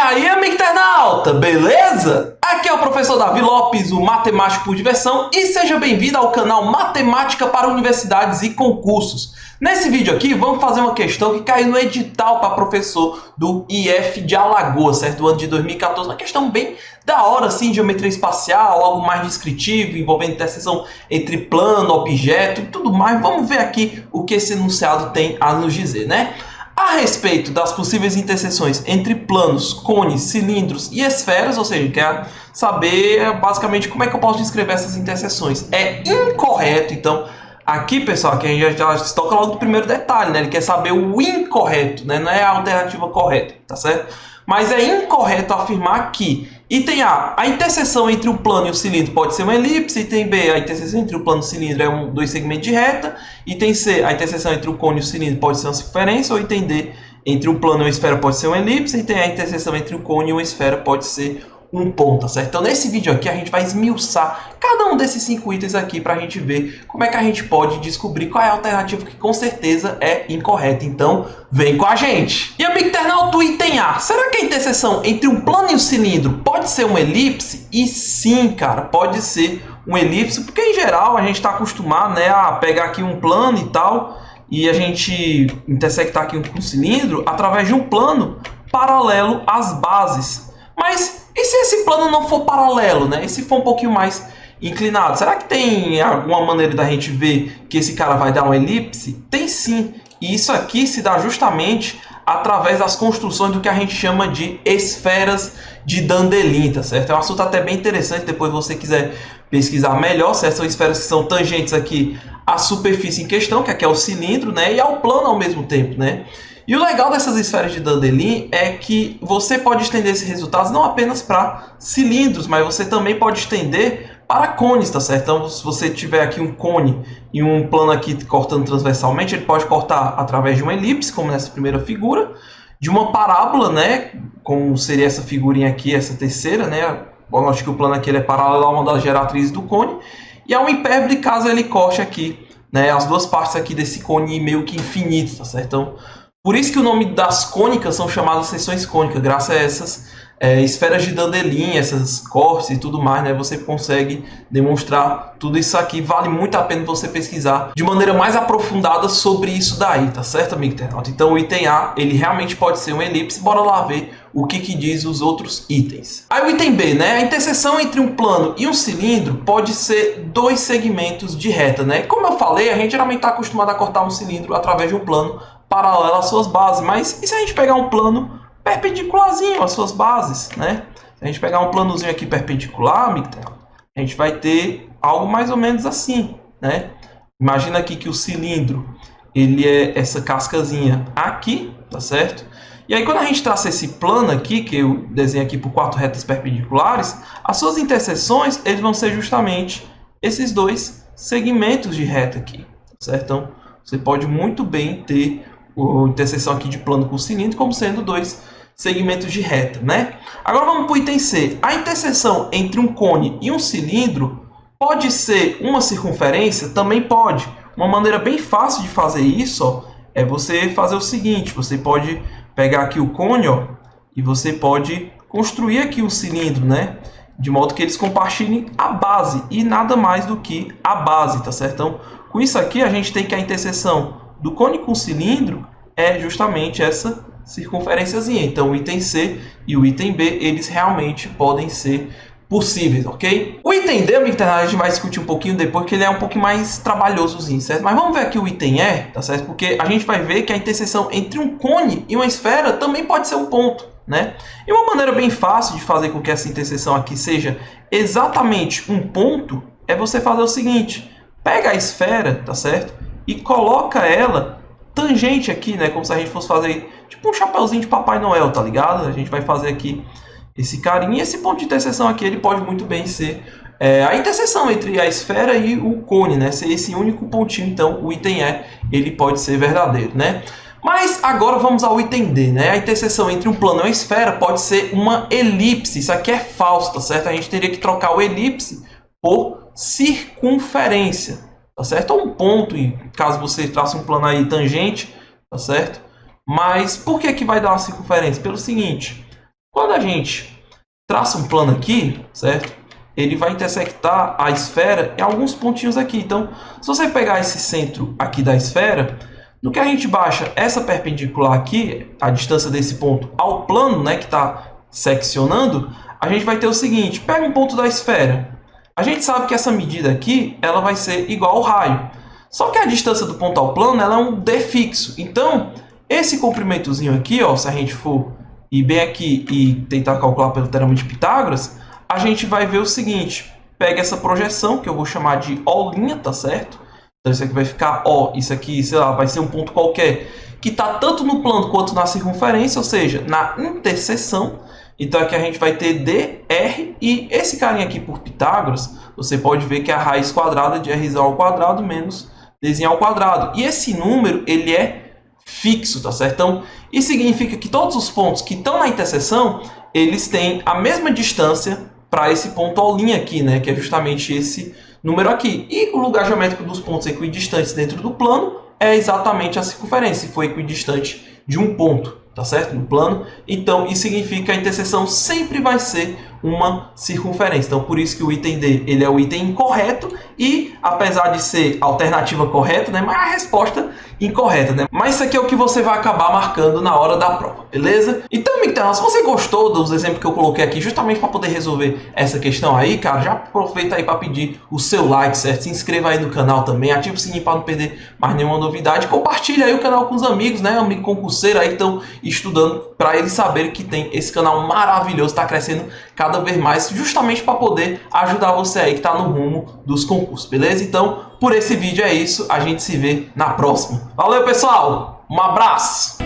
aí, amigo internauta, beleza? Aqui é o professor Davi Lopes, o matemático por diversão, e seja bem-vindo ao canal Matemática para Universidades e Concursos. Nesse vídeo aqui, vamos fazer uma questão que caiu no edital para professor do IF de Alagoas, certo? Do ano de 2014, uma questão bem da hora, assim, geometria espacial, algo mais descritivo, envolvendo interseção entre plano, objeto e tudo mais. Vamos ver aqui o que esse enunciado tem a nos dizer, né? A respeito das possíveis interseções entre planos, cones, cilindros e esferas, ou seja, quer saber basicamente como é que eu posso descrever essas interseções. É incorreto, então, aqui, pessoal, que a gente já toca logo do primeiro detalhe, né? Ele quer saber o incorreto, né? Não é a alternativa correta, tá certo? Mas é incorreto afirmar que item A, a interseção entre o plano e o cilindro pode ser uma elipse. Item B, a interseção entre o plano e o cilindro é dois segmentos de reta. Item C, a interseção entre o cone e o cilindro pode ser uma circunferência. Ou item D, entre um plano e uma esfera pode ser uma elipse. Item E, a interseção entre o cone e uma esfera pode ser um ponto, tá certo? Então, nesse vídeo aqui, a gente vai esmiuçar cada um desses 5 itens aqui para a gente ver como é que a gente pode descobrir qual é a alternativa que com certeza é incorreta. Então, vem com a gente! E, amigo internauta, o item A. Será que a interseção entre um plano e um cilindro pode ser uma elipse? E sim, cara, pode ser uma elipse, porque em geral a gente está acostumado, né, a pegar aqui um plano e tal, e a gente intersectar aqui um cilindro através de um plano paralelo às bases. Mas e se esse plano não for paralelo, né? E se for um pouquinho mais inclinado? Será que tem alguma maneira da gente ver que esse cara vai dar uma elipse? Tem sim. E isso aqui se dá justamente através das construções do que a gente chama de esferas de Dandelin, tá certo? É um assunto até bem interessante, depois se você quiser pesquisar melhor, certo? São esferas que são tangentes aqui à superfície em questão, que aqui é o cilindro, né? E ao plano ao mesmo tempo, né? E o legal dessas esferas de Dandelin é que você pode estender esses resultados não apenas para cilindros, mas você também pode estender para cones, tá certo? Então, se você tiver aqui um cone e um plano aqui cortando transversalmente, ele pode cortar através de uma elipse, como nessa primeira figura, de uma parábola, né? Como seria essa figurinha aqui, essa terceira, né? Bom, acho que o plano aqui ele é paralelo a uma das geratrizes do cone, e a uma hipérbole caso ele corte aqui, né? As duas partes aqui desse cone meio que infinito, tá certo? Então, por isso que o nome das cônicas são chamadas seções cônicas, graças a essas esferas de Dandelin, essas cortes e tudo mais, né? Você consegue demonstrar tudo isso aqui. Vale muito a pena você pesquisar de maneira mais aprofundada sobre isso daí, tá certo, amigo internauta? Então o item A, ele realmente pode ser uma elipse. Bora lá ver o que diz os outros itens. Aí o item B, né? A interseção entre um plano e um cilindro pode ser dois segmentos de reta, né? Como eu falei, a gente geralmente está acostumado a cortar um cilindro através de um plano paralelo às suas bases, mas e se a gente pegar um plano perpendicularzinho às suas bases, né? Se a gente pegar um planozinho aqui perpendicular, amigo, a gente vai ter algo mais ou menos assim, né? Imagina aqui que o cilindro, ele é essa cascazinha aqui, tá certo? E aí quando a gente traça esse plano aqui, que eu desenho aqui por 4 retas perpendiculares, as suas interseções, eles vão ser justamente esses dois segmentos de reta aqui, certo? Então, você pode muito bem ter a interseção aqui de plano com cilindro como sendo dois segmentos de reta, né? Agora vamos para o item C. A interseção entre um cone e um cilindro pode ser uma circunferência? Também pode. Uma maneira bem fácil de fazer isso, ó, é você fazer o seguinte. Você pode pegar aqui o cone, ó, e você pode construir aqui o cilindro, né? De modo que eles compartilhem a base e nada mais do que a base, tá certo? Então, com isso aqui, a gente tem que a interseção do cone com cilindro é justamente essa circunferênciazinha. Então, o item C e o item B, eles realmente podem ser possíveis, ok? O item D, amigo internauta, a gente vai discutir um pouquinho depois, porque ele é um pouquinho mais trabalhosozinho, certo? Mas vamos ver aqui o item E, tá certo? Porque a gente vai ver que a interseção entre um cone e uma esfera também pode ser um ponto, né? E uma maneira bem fácil de fazer com que essa interseção aqui seja exatamente um ponto é você fazer o seguinte: pega a esfera, tá certo? E coloca ela tangente aqui, né? Como se a gente fosse fazer tipo um chapeuzinho de Papai Noel, tá ligado? A gente vai fazer aqui esse carinha. E esse ponto de interseção aqui, ele pode muito bem ser a interseção entre a esfera e o cone, né? Ser esse único pontinho. Então, o item E, ele pode ser verdadeiro, né? Mas agora vamos ao item D, né? A interseção entre um plano e uma esfera pode ser uma elipse. Isso aqui é falso, tá certo? A gente teria que trocar o elipse por circunferência, tá certo? Ou um ponto, caso você trace um plano aí tangente, tá certo? Mas por que vai dar uma circunferência? Pelo seguinte, Quando a gente traça um plano aqui, certo? Ele vai intersectar a esfera em alguns pontinhos aqui. Então, se você pegar esse centro aqui da esfera, no que a gente baixa essa perpendicular aqui, a distância desse ponto ao plano, né, que está seccionando, a gente vai ter o seguinte: pega um ponto da esfera. A gente sabe que essa medida aqui ela vai ser igual ao raio. Só que a distância do ponto ao plano ela é um d fixo. Então, esse comprimentozinho aqui, ó, se a gente for ir bem aqui e tentar calcular pelo teorema de Pitágoras, a gente vai ver o seguinte: pega essa projeção, que eu vou chamar de O', tá certo? Então isso aqui vai ficar O, isso aqui, sei lá, vai ser um ponto qualquer, que está tanto no plano quanto na circunferência, ou seja, na interseção. Então aqui a gente vai ter dr, e esse carinha aqui por Pitágoras, você pode ver que é a raiz quadrada de r ao quadrado menos dzinho ao quadrado. E esse número, ele é fixo, tá certo? Então, isso significa que todos os pontos que estão na interseção, eles têm a mesma distância para esse ponto O' aqui, né? Que é justamente esse número aqui. E o lugar geométrico dos pontos equidistantes dentro do plano é exatamente a circunferência, se for equidistante de um ponto, tá certo? No plano. Então, isso significa que a interseção sempre vai ser uma circunferência. Então, por isso que o item D ele é o item incorreto e, apesar de ser a alternativa correta, né, mas a resposta incorreta, né? Mas isso aqui é o que você vai acabar marcando na hora da prova, beleza? Então, então, se você gostou dos exemplos que eu coloquei aqui, justamente para poder resolver essa questão aí, cara, já aproveita aí para pedir o seu like, certo? Se inscreva aí no canal também, ativa o sininho para não perder mais nenhuma novidade, compartilha aí o canal com os amigos, né? Amigo concurseiro aí que estão estudando, para eles saberem que tem esse canal maravilhoso, está crescendo cada vez mais, justamente para poder ajudar você aí que está no rumo dos concursos, beleza? Então, por esse vídeo é isso, a gente se vê na próxima. Valeu, pessoal! Um abraço!